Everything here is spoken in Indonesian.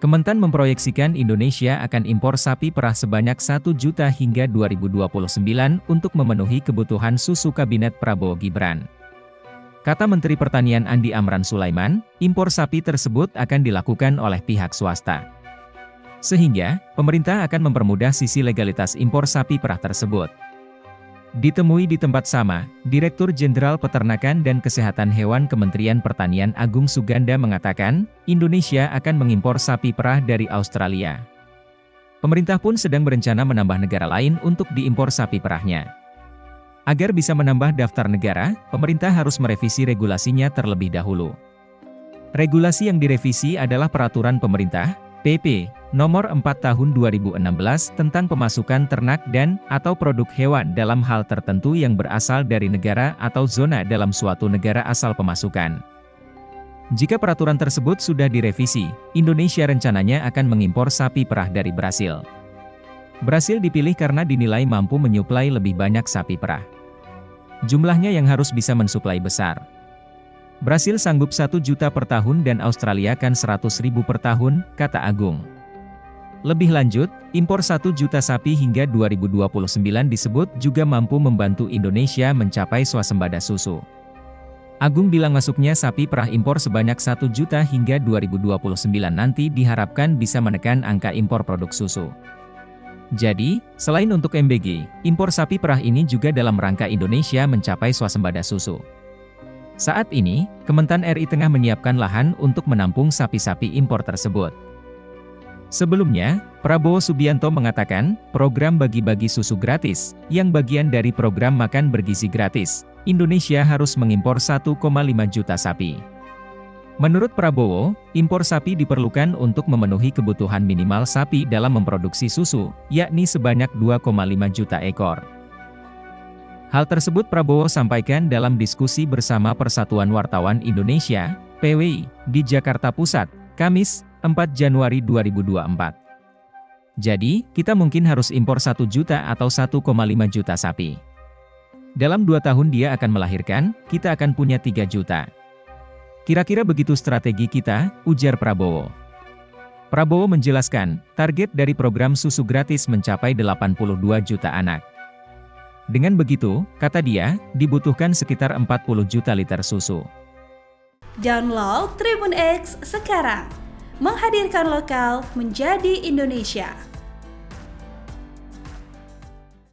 Kementan memproyeksikan Indonesia akan impor sapi perah sebanyak 1 juta hingga 2029 untuk memenuhi kebutuhan susu Kabinet Prabowo Gibran. Kata Menteri Pertanian Andi Amran Sulaiman, impor sapi tersebut akan dilakukan oleh pihak swasta. Sehingga, pemerintah akan mempermudah sisi legalitas impor sapi perah tersebut. Ditemui di tempat sama, Direktur Jenderal Peternakan dan Kesehatan Hewan Kementerian Pertanian Agung Suganda mengatakan, Indonesia akan mengimpor sapi perah dari Australia. Pemerintah pun sedang berencana menambah negara lain untuk diimpor sapi perahnya. Agar bisa menambah daftar negara, pemerintah harus merevisi regulasinya terlebih dahulu. Regulasi yang direvisi adalah Peraturan Pemerintah, PP, Nomor 4 Tahun 2016 tentang pemasukan ternak dan/atau produk hewan dalam hal tertentu yang berasal dari negara atau zona dalam suatu negara asal pemasukan. Jika peraturan tersebut sudah direvisi, Indonesia rencananya akan mengimpor sapi perah dari Brasil. Brasil dipilih karena dinilai mampu menyuplai lebih banyak sapi perah. Jumlahnya yang harus bisa mensuplai besar. Brasil sanggup 1 juta per tahun dan Australia kan 100.000 per tahun, kata Agung. Lebih lanjut, impor 1 juta sapi hingga 2029 disebut juga mampu membantu Indonesia mencapai swasembada susu. Agung bilang masuknya sapi perah impor sebanyak 1 juta hingga 2029 nanti diharapkan bisa menekan angka impor produk susu. Jadi, selain untuk MBG, impor sapi perah ini juga dalam rangka Indonesia mencapai swasembada susu. Saat ini, Kementan RI tengah menyiapkan lahan untuk menampung sapi-sapi impor tersebut. Sebelumnya, Prabowo Subianto mengatakan, program bagi-bagi susu gratis, yang bagian dari program makan bergizi gratis, Indonesia harus mengimpor 1,5 juta sapi. Menurut Prabowo, impor sapi diperlukan untuk memenuhi kebutuhan minimal sapi dalam memproduksi susu, yakni sebanyak 2,5 juta ekor. Hal tersebut Prabowo sampaikan dalam diskusi bersama Persatuan Wartawan Indonesia, PWI, di Jakarta Pusat, Kamis, 4 Januari 2024. Jadi, kita mungkin harus impor 1 juta atau 1,5 juta sapi. Dalam 2 tahun dia akan melahirkan, kita akan punya 3 juta. Kira-kira begitu strategi kita, ujar Prabowo. Prabowo menjelaskan, target dari program susu gratis mencapai 82 juta anak. Dengan begitu, kata dia, dibutuhkan sekitar 40 juta liter susu. Download Tribun X sekarang. Menghadirkan lokal menjadi Indonesia.